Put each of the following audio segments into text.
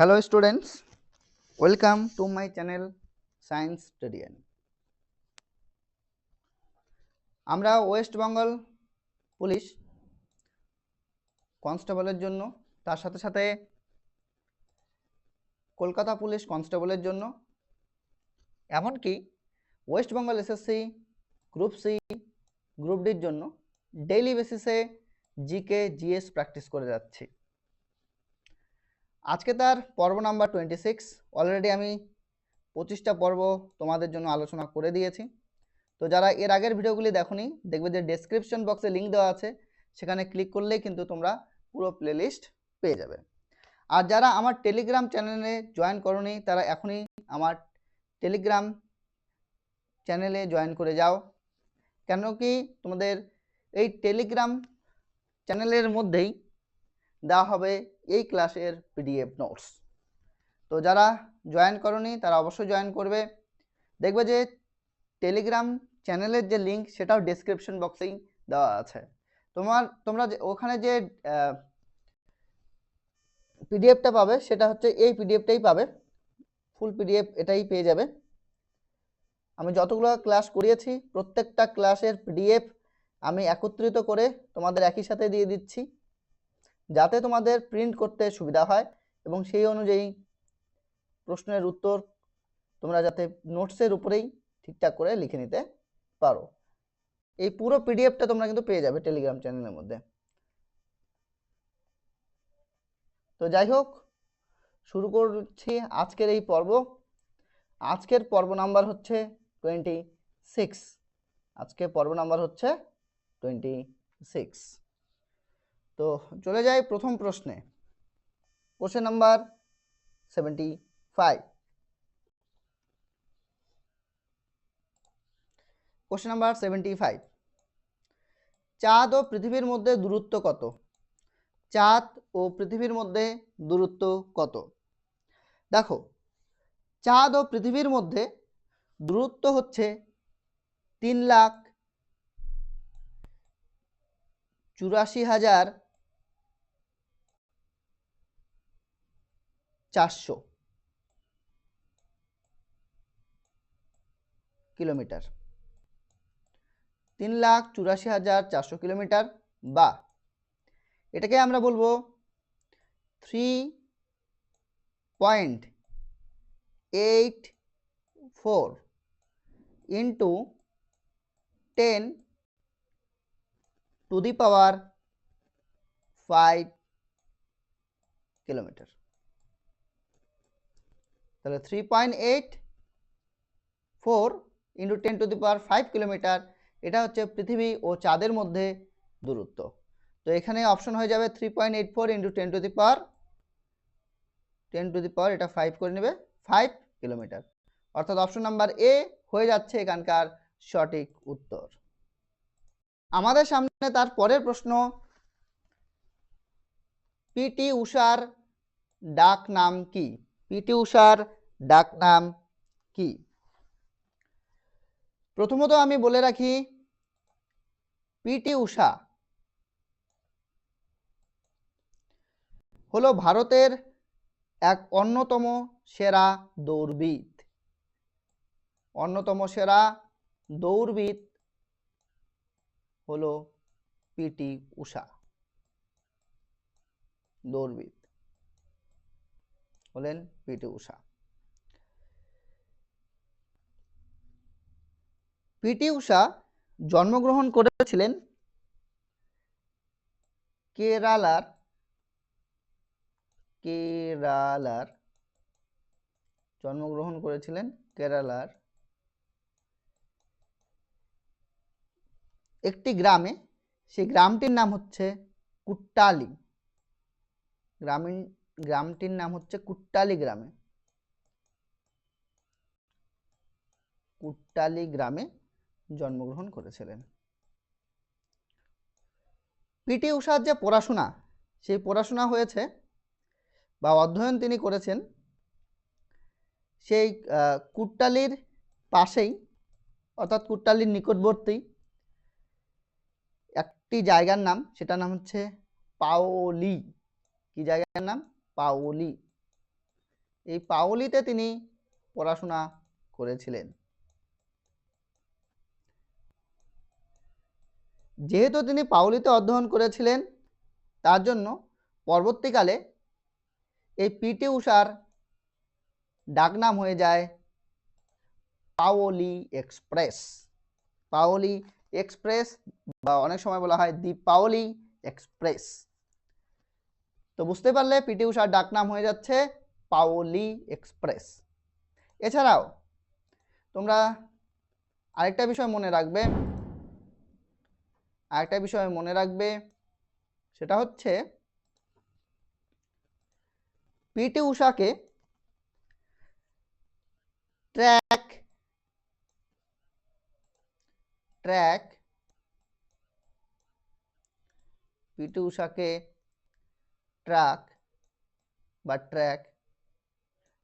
Hello students, welcome to my channel Science Studian. আমরা West Bengal police কনস্টেবলের জন্য তার সাথে সাথে কলকাতা পুলিশ কনস্টেবলের জন্য এমনকি West Bengal SSC group C group ডির জন্য ডেইলি বেসিসে জিকে জিএস প্র্যাকটিস করে যাচ্ছি। আজকে তার পর্ব নাম্বার 26। অলরেডি আমি 25টা পর্ব তোমাদের জন্য আলোচনা করে দিয়েছি। তো যারা এর আগের ভিডিওগুলি দেখোনি, দেখবে যে ডেসক্রিপশন বক্সে লিঙ্ক দেওয়া আছে, সেখানে ক্লিক করলেই কিন্তু তোমরা পুরো প্লেলিস্ট পেয়ে যাবে। আর যারা আমার টেলিগ্রাম চ্যানেলে জয়েন করোনি, তারা এখনই আমার টেলিগ্রাম চ্যানেলে জয়েন করে যাও। কেন কি তোমাদের এই টেলিগ্রাম চ্যানেলের মধ্যেই দেওয়া হবে এই ক্লাসের পিডিএফ নোটস। তো যারা জয়েন করোনি তারা অবশ্যই জয়েন করবে। দেখবে যে টেলিগ্রাম চ্যানেলের যে লিঙ্ক সেটাও ডেসক্রিপশন বক্সেই দেওয়া আছে। তোমরা ওখানে যে পিডিএফটা পাবে সেটা হচ্ছে এই পিডিএফটাই পাবে, ফুল পিডিএফ এটাই পেয়ে যাবে। আমি যতগুলো ক্লাস করিয়েছি প্রত্যেকটা ক্লাসের পিডিএফ আমি একত্রিত করে তোমাদের একই সাথে দিয়ে দিচ্ছি, যাতে তোমাদের প্রিন্ট করতে সুবিধা হয় এবং সেই অনুযায়ী প্রশ্নের উত্তর তোমরা যাতে নোটসের উপরেই ঠিকঠাক করে লিখে নিতে পারো। এই পুরো পিডিএফটা তোমরা কিন্তু পেয়ে যাবে টেলিগ্রাম চ্যানেলের মধ্যে। তো যাই হোক, শুরু করছি আজকের এই পর্ব। আজকের পর্ব নাম্বার হচ্ছে 26। আজকের পর্ব নাম্বার হচ্ছে 26। তো চলে যাই প্রথম প্রশ্নে। Question number 75। Question number 75। চাঁদ ও পৃথিবীর মধ্যে দূরত্ব কত? চাঁদ ও পৃথিবীর মধ্যে দূরত্ব কত? দেখো, চাঁদ ও পৃথিবীর মধ্যে দূরত্ব হচ্ছে 3,84,400 কিলোমিটার। 3,84,400 কিলোমিটার, বা এটাকে আমরা বলবো 3.84 ইন্টু 10⁵ কিলোমিটার। তাহলে 3.84 ইন্টু 10⁵ কিলোমিটার, এটা হচ্ছে পৃথিবী ও চাঁদের মধ্যে দূরত্ব। তো এখানে অপশন হয়ে যাবে 3.84 ইন্টু 10⁻, এটা 5 করে নেবে, 5 কিলোমিটার। অর্থাৎ অপশন নাম্বার এ হয়ে যাচ্ছে এখানকার সঠিক উত্তর। আমাদের সামনে তার পরের প্রশ্ন, পিটি ঊষার ডাক নাম কি? পিটি ঊষার ডাক নাম কি? প্রথমত আমি বলে রাখি, পিটি ঊষা হলো ভারতের এক অন্যতম সেরা দৌড়বিদ। অন্যতম সেরা দৌড়বিদ হলো পিটি ঊষা। দৌড়বিদ হলেন পিটি ঊষা। পিটি ঊষা জন্মগ্রহণ করেছিলেন কেরালার জন্মগ্রহণ করেছিলেন কেরালার একটি গ্রামে। সেই গ্রামটির নাম হচ্ছে কুট্টালি। গ্রামটির নাম হচ্ছে কুট্টালি গ্রামে। কুট্টালি গ্রামে জন্মগ্রহণ করেছিলেন। পিটি ঊষার যে পড়াশোনা, সেই পড়াশোনা হয়েছে বা অধ্যয়ন তিনি করেছেন সেই কুট্টালির পাশেই, অর্থাৎ কুট্টালির নিকটবর্তী একটি জায়গার নাম, সেটার নাম হচ্ছে পাওলি। কি জায়গার নাম? পাওলি। এই পাওলিতে তিনি পড়াশোনা করেছিলেন। যেহেতু তিনি পাওলিতে অধ্যয়ন করেছিলেন, তার জন্য পরবর্তীকালে এই পিটি উষার ডাকনাম হয়ে যায় পাওলি এক্সপ্রেস। পাওলি এক্সপ্রেস বা অনেক সময় বলা হয় দি পাওলি এক্সপ্রেস। তো বুঝতে পারলে পিটি উষার ডাকনাম হয়ে যাচ্ছে পাওলি এক্সপ্রেস। এছাড়াও তোমরা আরেকটা বিষয় মনে রাখবে, সেটা হচ্ছে পিটি উষাকে ট্র্যাক পিটি উষাকে ট্র্যাক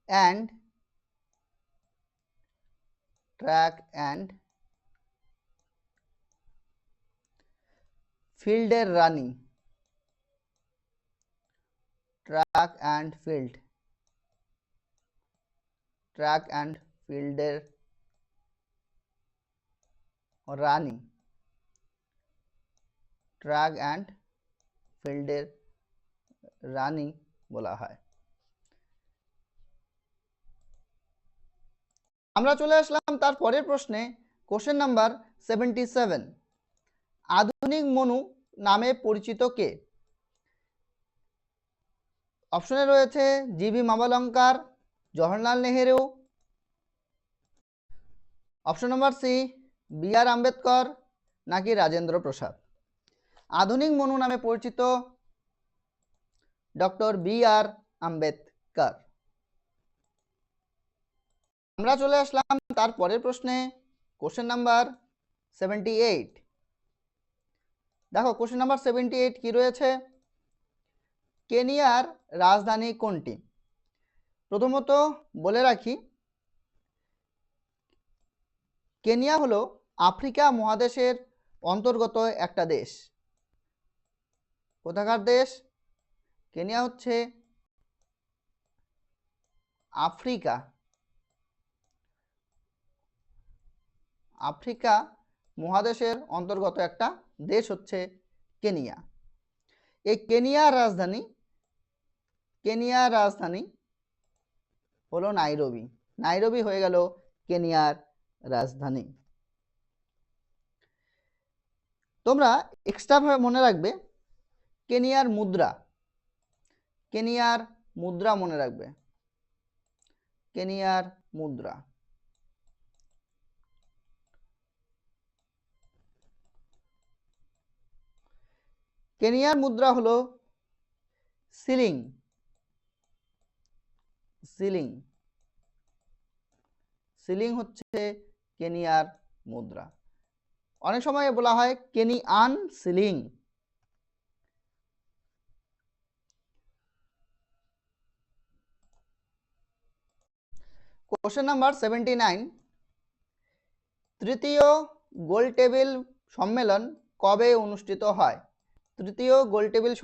অ্যান্ড ফিল্ডের রানী, ট্র্যাক অ্যান্ড ফিল্ডের রানী, ট্র্যাক অ্যান্ড ফিল্ডের রানী বলা হয়। আমরা চলে আসলাম তার পরের প্রশ্নে, কোশ্চেন নাম্বার 77। আধুনিক মনু নামে পরিচিত কে? অপশনে রয়েছে GV Mavalankar, Jawaharlal Nehru, option number C B R Ambedkar, নাকি রাজেন্দ্র প্রসাদ। আধুনিক মনু নামে পরিচিত ডক্টর বি আর আম্বেদকর। আমরা চলে আসলাম তার পরের প্রশ্নে, কোশ্চেন নাম্বার 78। দেখো কোশ্চেন নাম্বার 78 কি রয়েছে, কেনিয়ার রাজধানী কোনটি? প্রথমত বলে রাখি, কেনিয়া হলো আফ্রিকা মহাদেশের অন্তর্গত একটা দেশ। কোথাকার দেশ? কেনিয়া হচ্ছে আফ্রিকা মহাদেশের অন্তর্গত একটা দেশ হচ্ছে কেনিয়া। এই কেনিয়ার রাজধানী হলো নাইরোবি হয়ে গেল কেনিয়ার রাজধানী। তোমরা এক্সট্রা ভাবে মনে রাখবে কেনিয়ার মুদ্রা মনে রাখবে, কেনিয়ার মুদ্রা। কেনিয়ার মুদ্রা হলো সিলিং হচ্ছে কেনিয়ার মুদ্রা। অনেক সময় বলা হয় কেনিয়ান সিলিং। Question number 79। তৃতীয় গোলটেবিল সম্মেলন কবে অনুষ্ঠিত হয়? তৃতীয় গোলটেবিল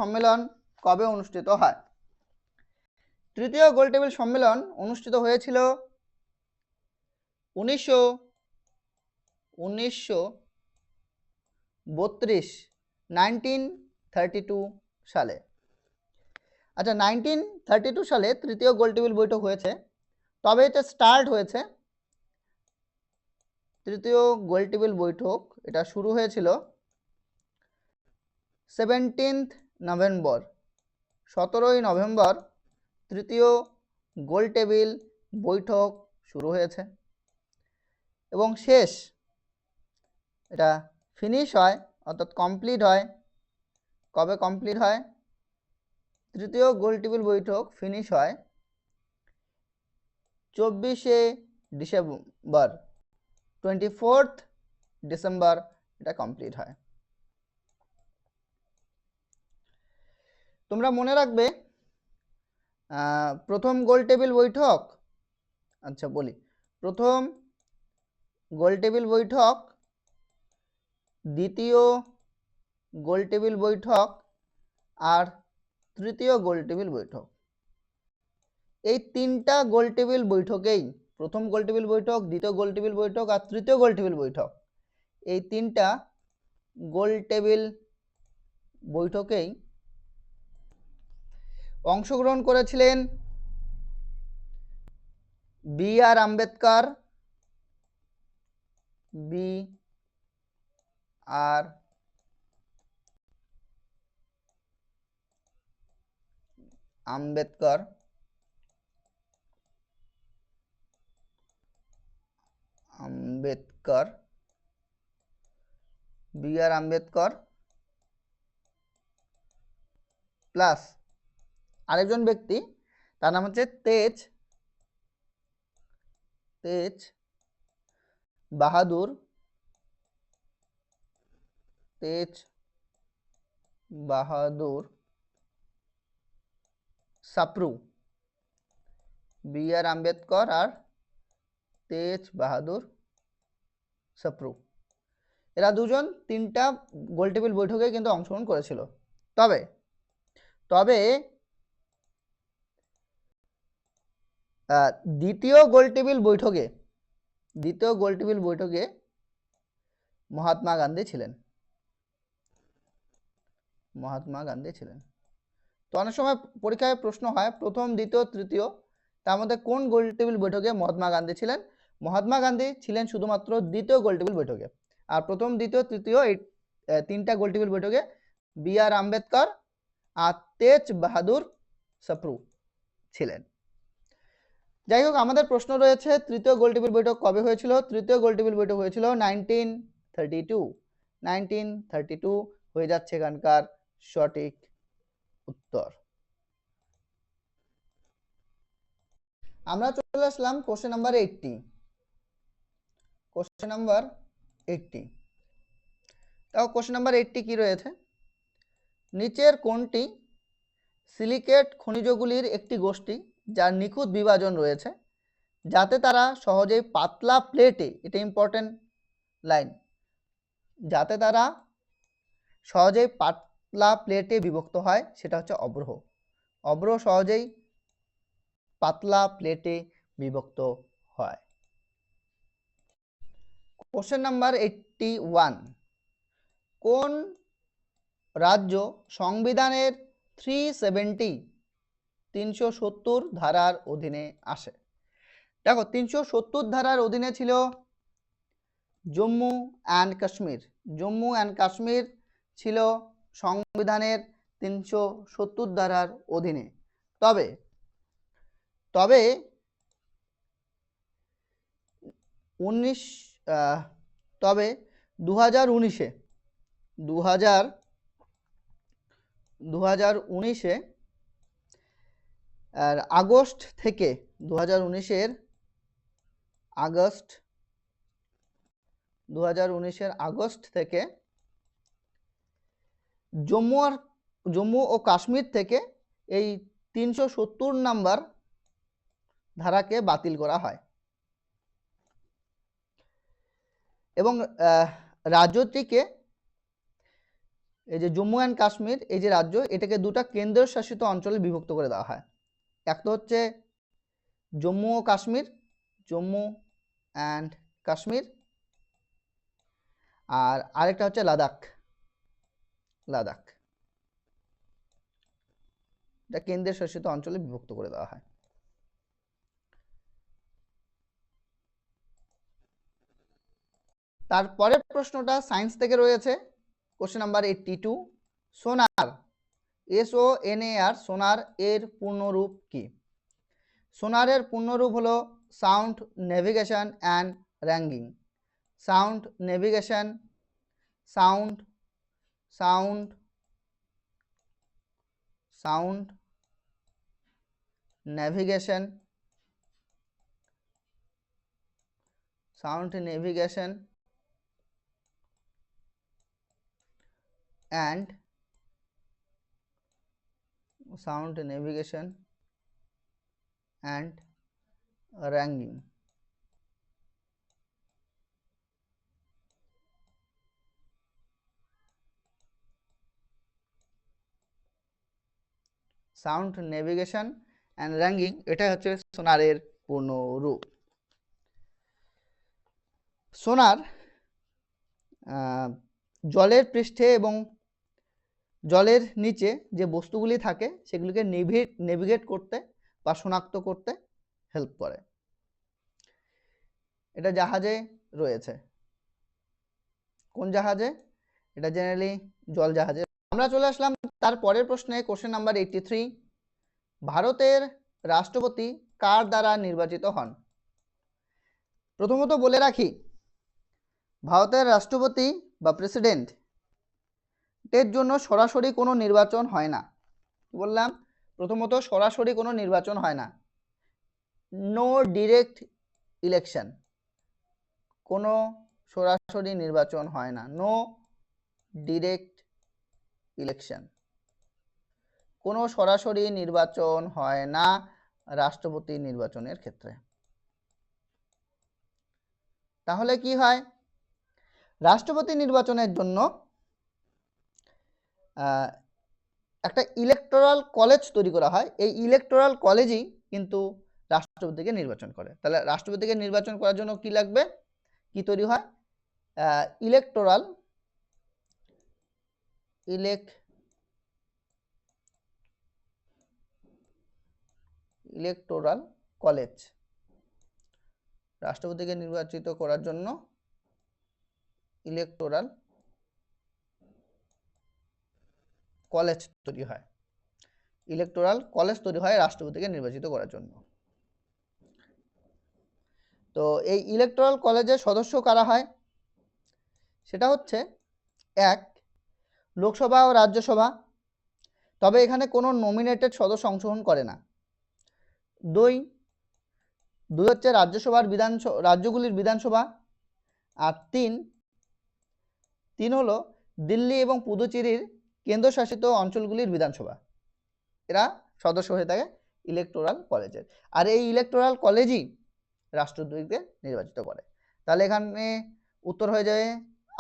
সম্মেলন অনুষ্ঠিত হয়েছিল 1932 সালে। আচ্ছা, 1932 সালে তৃতীয় গোলটেবিল বৈঠক হয়েছে, তবে এটা স্টার্ট হয়েছে, তৃতীয় গোলটেবিল বৈঠক এটা শুরু হয়েছিল 17 নভেম্বর তৃতীয় গোলটেবিল বৈঠক শুরু হয়েছে এবং শেষ এটা ফিনিশ হয়, অর্থাৎ কমপ্লিট হয়। কবে কমপ্লিট হয়? তৃতীয় গোলটেবিল বৈঠক ফিনিশ হয় 24 ডিসেম্বর এটা কমপ্লিট হয়। তোমরা মনে রাখবে প্রথম গোলটেবিল বৈঠক, আচ্ছা বলি, প্রথম গোলটেবিল বৈঠক, দ্বিতীয় গোলটেবিল বৈঠক আর তৃতীয় গোলটেবিল বৈঠক, এই তিনটা গোলটেবিল বৈঠকেই, প্রথম গোলটেবিল বৈঠক, দ্বিতীয় গোলটেবিল বৈঠক আর তৃতীয় গোলটেবিল বৈঠক, এই তিনটা গোলটেবিল বৈঠকেই অংশগ্রহণ করেছিলেন B R Ambedkar, B R Ambedkar, B R Ambedkar plus আরেকজন ব্যক্তি, তার নাম হচ্ছে তেজ বাহাদুর, সাপ্রু। বি আর আম্বেদকর আর তেজ বাহাদুর সাপ্রু, এরা দুজন তিনটা গোলটেবিল বৈঠকে কিন্তু অংশগ্রহণ করেছিল। তবে তবে দ্বিতীয় গোলটেবিল বৈঠকে মহাত্মা গান্ধী ছিলেন। তো অনেক সময় পরীক্ষায় প্রশ্ন হয় প্রথম, দ্বিতীয়, তৃতীয়, তার মধ্যে কোন গোলটেবিল বৈঠকে মহাত্মা গান্ধী ছিলেন? মহাত্মা গান্ধী ছিলেন শুধুমাত্র দ্বিতীয় গোলটেবিল বৈঠকে, আর প্রথম, দ্বিতীয়, তৃতীয় এই তিনটা গোলটেবিল বৈঠকে বি আর আম্বেদকর আর তেজ বাহাদুর সাপ্রু ছিলেন। যাই হোক, আমাদের প্রশ্ন রয়েছে তৃতীয় গোলটেবিল বৈঠক কবে হয়েছিল? তৃতীয় গোলটেবিল বৈঠক হয়েছিল 1932 হয়ে যাচ্ছে এখানকার সঠিক উত্তর। আমরা চলে আসলাম কোশ্চেন নাম্বার 80। তাও কোশ্চেন নাম্বার 80 কি রয়েছে? নিচের কোনটি সিলিকেট খনিজগুলির একটি গোষ্ঠী যার নিখুঁত বিভাজন রয়েছে, যাতে তারা সহজেই পাতলা প্লেটে, এটা ইম্পর্টেন্ট লাইন, যাতে তারা সহজেই পাতলা প্লেটে বিভক্ত হয়, সেটা হচ্ছে অব্রহ সহজেই পাতলা প্লেটে বিভক্ত হয়। কোশ্চেন নাম্বার 81, কোন রাজ্য সংবিধানের 370 ধারার অধীনে আসে? দেখো, 370 ধারার অধীনে ছিল জম্মু অ্যান্ড কাশ্মীর ছিল সংবিধানের 370 ধারার অধীনে। তবে 2019-এ আগস্ট থেকে 2019-এর আগস্ট থেকে জম্মু ও কাশ্মীর থেকে এই 370 নাম্বার ধারাকে বাতিল করা হয় এবং রাজ্যটিকে, এই যে জম্মু অ্যান্ড কাশ্মীর, এই যে রাজ্য, এটাকে দুটা কেন্দ্র শাসিত অঞ্চলে বিভক্ত করে দেওয়া হয়। একটা হচ্ছে জম্মু অ্যান্ড কাশ্মীর, আর আরেকটা হচ্ছে লাদাখ। এটা কেন্দ্রীয় শাসিত অঞ্চলে বিভক্ত করে দেওয়া হয়। তারপরের প্রশ্নটা সায়েন্স থেকে রয়েছে, কোশ্চেন নাম্বার 82, সোনার, SONAR, সোনার এর পূর্ণরূপ কি? সোনারের পূর্ণরূপ হলো sound navigation and র্যাঙ্গিং। Sound navigation and wrangling. Sound navigation and ranking, এটাই হচ্ছে সোনারের পূর্ণ রূপ। সোনার জলের পৃষ্ঠে এবং জলের নিচে যে বস্তুগুলি থাকে সেগুলিকে নেভিগেট করতে বা শনাক্ত করতে হেল্প করে। এটা জাহাজে রয়েছে। কোন জাহাজে? এটা জেনারেলি জল জাহাজে। আমরা চলে আসলাম তার পরের প্রশ্নে, কোশ্চেন নাম্বার 83। ভারতের রাষ্ট্রপতি কার দ্বারা নির্বাচিত হন? প্রথমত বলে রাখি, ভারতের রাষ্ট্রপতি বা প্রেসিডেন্ট এর জন্য সরাসরি কোনো নির্বাচন হয় না। বললাম প্রথমত সরাসরি কোনো নির্বাচন হয় না, নো ডিরেক্ট ইলেকশন, কোনো সরাসরি নির্বাচন হয় না, নো ডিরেক্ট ইলেকশন, কোনো সরাসরি নির্বাচন হয় না রাষ্ট্রপতি নির্বাচনের ক্ষেত্রে। তাহলে কি হয়? রাষ্ট্রপতি নির্বাচনের জন্য একটা ইলেকটোরাল কলেজ তৈরি করা হয়। এই ইলেকটোরাল কলেজই কিন্তু রাষ্ট্রপতিকে নির্বাচন করে। তাহলে রাষ্ট্রপতিকে নির্বাচন করার জন্য কি লাগবে? কি তৈরি হয়? Electoral college. রাষ্ট্রপতিকে নির্বাচিত করার জন্য ইলেকটোরাল কলেজ তৈরি হয়। ইলেকটোরাল কলেজ তৈরি হয় রাষ্ট্রপতিকে নির্বাচিত করার জন্য। তো এই ইলেকটোরাল কলেজের সদস্য কারা হয়? সেটা হচ্ছে 1 লোকসভা ও রাজ্যসভা, তবে এখানে কোনো নমিনেটেড সদস্য অংশগ্রহণ করে না। 2 হচ্ছে রাজ্যসভার রাজ্যগুলির বিধানসভা। আর 3 হলো দিল্লি এবং পুদুচেরির কেন্দ্রশাসিত অঞ্চলগুলির বিধানসভা। এরা সদস্য হয়ে থাকে ইলেকটোরাল কলেজের। আর এই ইলেকটোরাল কলেজই রাষ্ট্রপতিকে নির্বাচিত করে। তাহলে এখানে উত্তর হয়ে যাবে,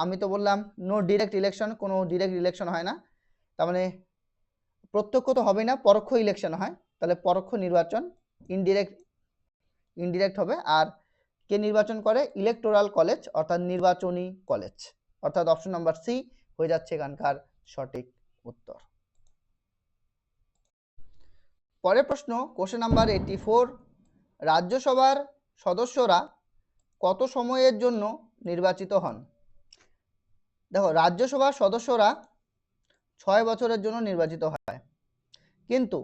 আমি তো বললাম নো ডিরেক্ট ইলেকশন, কোনো ডিরেক্ট ইলেকশন হয় না, তার মানে প্রত্যক্ষ তো হবে না, পরোক্ষ ইলেকশন হয়। তাহলে পরোক্ষ নির্বাচন, ইনডিরেক্ট হবে। আর কে নির্বাচন করে? ইলেকটোরাল কলেজ, অর্থাৎ নির্বাচনী কলেজ, অর্থাৎ অপশন নাম্বার সি হয়ে যাচ্ছে এখানকার সঠিক উত্তর। পরের প্রশ্ন, কোশ্চেন নাম্বার 84। রাজ্যসভার সদস্যরা কত সময়ের জন্য নির্বাচিত হন? দেখো, রাজ্যসভার সদস্যরা 6 বছরের জন্য নির্বাচিত হয়, কিন্তু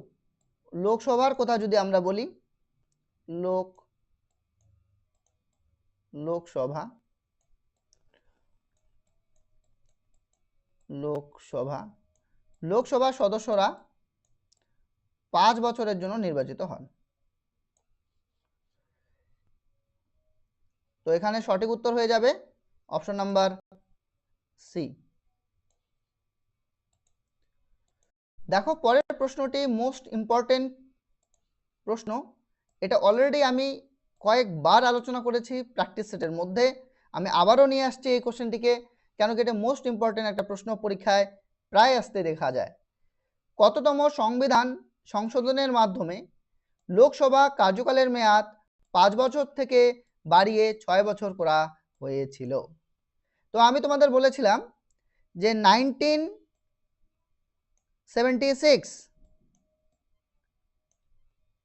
লোকসভার কথা যদি আমরা বলি, লোকসভার সদস্যরা 5 বছরের জন্য নির্বাচিত হন। তো এখানে সঠিক উত্তর হয়ে যাবে অপশন নাম্বার সি। দেখো, পরের প্রশ্নটি মোস্ট ইম্পর্টেন্ট প্রশ্ন। এটা অলরেডি আমি কয়েকবার আলোচনা করেছি প্র্যাকটিস সেটের মধ্যে। আমি আবারও নিয়ে আসছি এই কোশ্চেনটিকে, কেন কি এটা মোস্ট ইম্পর্টেন্ট একটা প্রশ্ন, পরীক্ষায় প্রায় আসতে দেখা যায়। কততম সংবিধান সংশোধনের মাধ্যমে লোকসভা কার্যকালের মেয়াদ 5 বছর থেকে বাড়িয়ে 6 বছর করা হয়েছিল? তো আমি তোমাদের বলেছিলাম যে 1976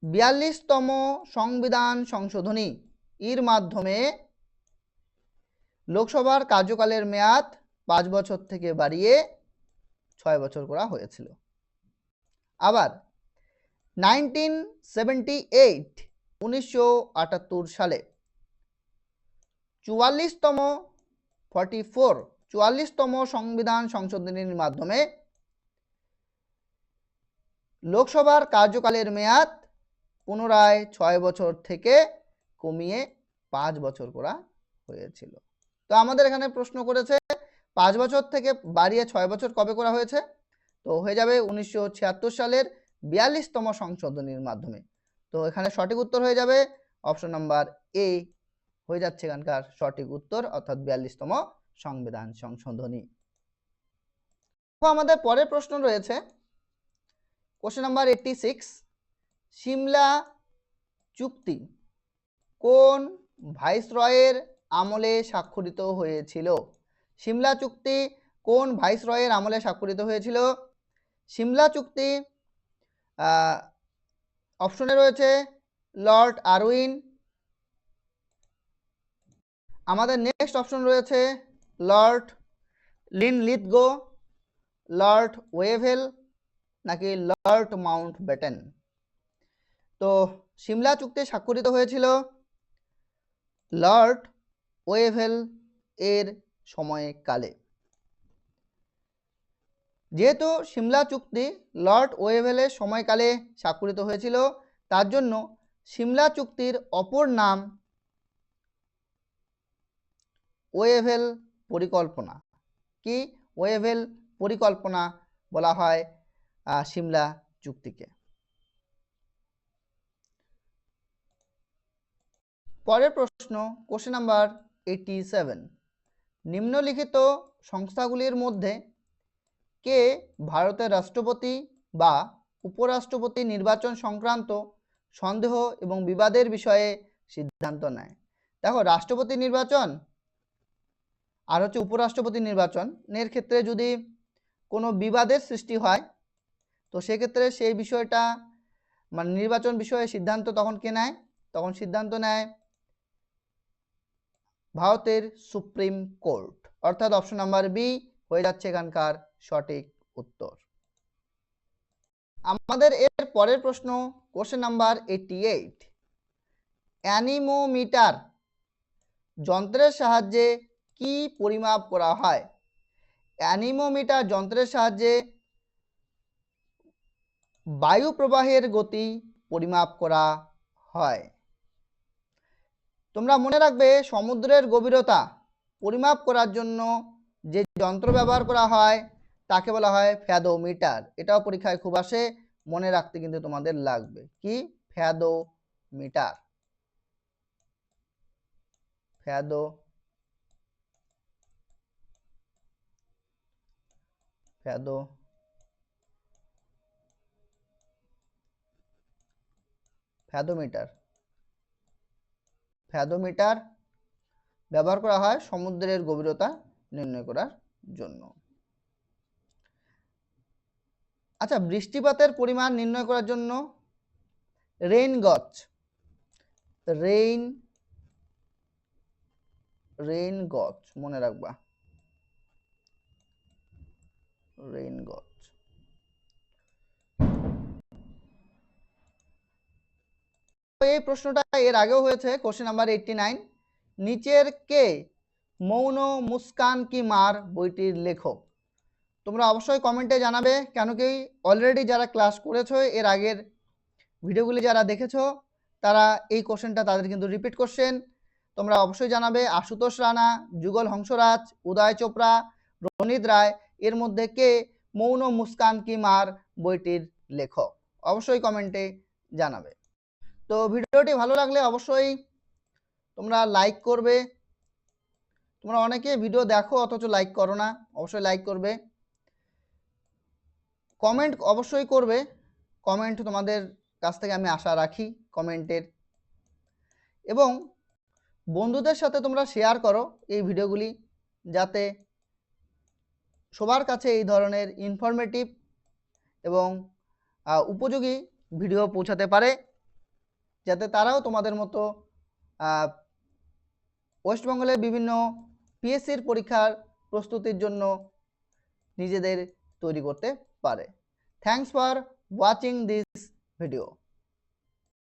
42তম সংবিধান সংশোধনী এর মাধ্যমে লোকসভার কার্যকালের মেয়াদ 5 বছর থেকে বাড়িয়ে 6 বছর করা হয়েছিল। আবার 1978 সালে 44তম সংবিধান সংশোধনীর মাধ্যমে লোকসভার কার্যকালের মেয়াদ পুনরায় 6 বছর থেকে কমিয়ে 5 বছর করা হয়েছিল। তো আমাদের এখানে প্রশ্ন করেছে 5 বছর থেকে বাড়িয়ে 6 বছর কবে করা হয়েছে? তো হয়ে যাবে 1976 সালের 42তম সংশোধনীর মাধ্যমে। তো এখানে সঠিক উত্তর হয়ে যাবে অপশন নাম্বার এ হয়ে যাচ্ছে এখানকার সঠিক উত্তর, অর্থাৎ 42তম সংবিধান সংশোধনী। আমাদের পরের প্রশ্ন রয়েছে কোশ্চেন নাম্বার 86। সিমলা চুক্তি কোন ভাইসরয়ের আমলে স্বাক্ষরিত হয়েছিল? সিমলা চুক্তি কোন ভাইসরয়ের আমলে স্বাক্ষরিত হয়েছিল? সিমলা চুক্তি অপশনে রয়েছে লর্ড আরউইন, আমাদের নেক্সট অপশন রয়েছে লর্ড লিনলিথগো, লর্ড ওয়েভেল নাকি লর্ড মাউন্টব্যাটেন। তো সিমলা চুক্তি স্বাক্ষরিত হয়েছিল লর্ড ওয়েভেল এর সময়কালে। যেহেতু সিমলা চুক্তি লর্ড ওয়েভেলের সময়কালে স্বাক্ষরিত হয়েছিল, তার জন্য সিমলা চুক্তির অপর নাম ওয়েভেল পরিকল্পনা। কি ওয়েভেল পরিকল্পনা বলা হয় সিমলা চুক্তিকে। পরের প্রশ্ন, কোশ্চেন নাম্বার 87, নিম্নলিখিত সংস্থাগুলির মধ্যে কে ভারতের রাষ্ট্রপতি বা উপরাষ্ট্রপতি নির্বাচন সংক্রান্ত সন্দেহ এবং বিবাদের বিষয়ে সিদ্ধান্ত নেয়? দেখো, রাষ্ট্রপতি নির্বাচন আর হচ্ছে উপরাষ্ট্রপতি নির্বাচনের ক্ষেত্রে যদি কোনো বিবাদের সৃষ্টি হয়, তো সেক্ষেত্রে সেই বিষয়টা মানে নির্বাচন বিষয়ে সিদ্ধান্ত তখন কে নেয়? তখন সিদ্ধান্ত নেয় ভারতের সুপ্রিম কোর্ট, অর্থাৎ অপশন নাম্বার বি হয়ে যাচ্ছে এখানকার সঠিক উত্তর। আমাদের এর পরের প্রশ্ন, কোশ্চেন নাম্বার 88, অ্যানিমোমিটার যন্ত্রের সাহায্যে কি পরিমাপ করা হয়? অ্যানিমোমিটার যন্ত্রের সাহায্যে বায়ু প্রবাহের গতি পরিমাপ করা হয়। তোমরা মনে রাখবে, সমুদ্রের গভীরতা পরিমাপ করার জন্য যে যন্ত্র ব্যবহার করা হয় তাকে বলা হয় ফ্যাদোমিটার। এটাও পরীক্ষায় খুব আসে, মনে রাখতে কিন্তু তোমাদের লাগবে। কি? ফ্যাদোমিটার। ফ্যাদোমিটার ব্যবহার করা হয় সমুদ্রের গভীরতা নির্ণয় করার জন্য। আচ্ছা, বৃষ্টিপাতের পরিমাণ নির্ণয় করার জন্য রেইন গজ মনে রাখবা, রেইন গজ। এই প্রশ্নটা এর আগেও হয়েছে, কোশ্চেন নাম্বার 89, নিচের কে মৌন মুস্কান কি মার বইটির লেখক? তোমরা অবশ্যই কমেন্টে জানাবে, কেন কি অলরেডি যারা ক্লাস করেছো, এর আগের ভিডিওগুলি যারা দেখেছো, তারা এই কোশ্চেনটা তাদের কিন্তু রিপিট কোশ্চেন। তোমরা অবশ্যই জানাবে আশুতোষ রানা, যুগল হংসরাজ, উদয় চোপড়া, রনিত রায়, এর মধ্যে কে মৌন মুস্কান কি মার বইটির লেখক? অবশ্যই কমেন্টে জানাবে। তো ভিডিওটি ভালো লাগলে অবশ্যই তোমরা লাইক করবে। তোমরা অনেকে ভিডিও দেখো অথচ লাইক করো না, অবশ্যই লাইক করবে। কমেন্ট অবশ্যই করবে, কমেন্ট তোমাদের কাছ থেকে আমি আশা রাখি কমেন্টের। এবং বন্ধুদের সাথে তোমরা শেয়ার করো এই ভিডিওগুলি, যাতে সবার কাছে এই ধরনের ইনফরমেটিভ এবং উপযোগী ভিডিও পৌঁছাতে পারে, যাতে তারাও তোমাদের মতো ওয়েস্টবেঙ্গলের বিভিন্ন পিএসসির পরীক্ষার প্রস্তুতির জন্য নিজেদের তৈরি করতে পারে। Thanks for watching this video.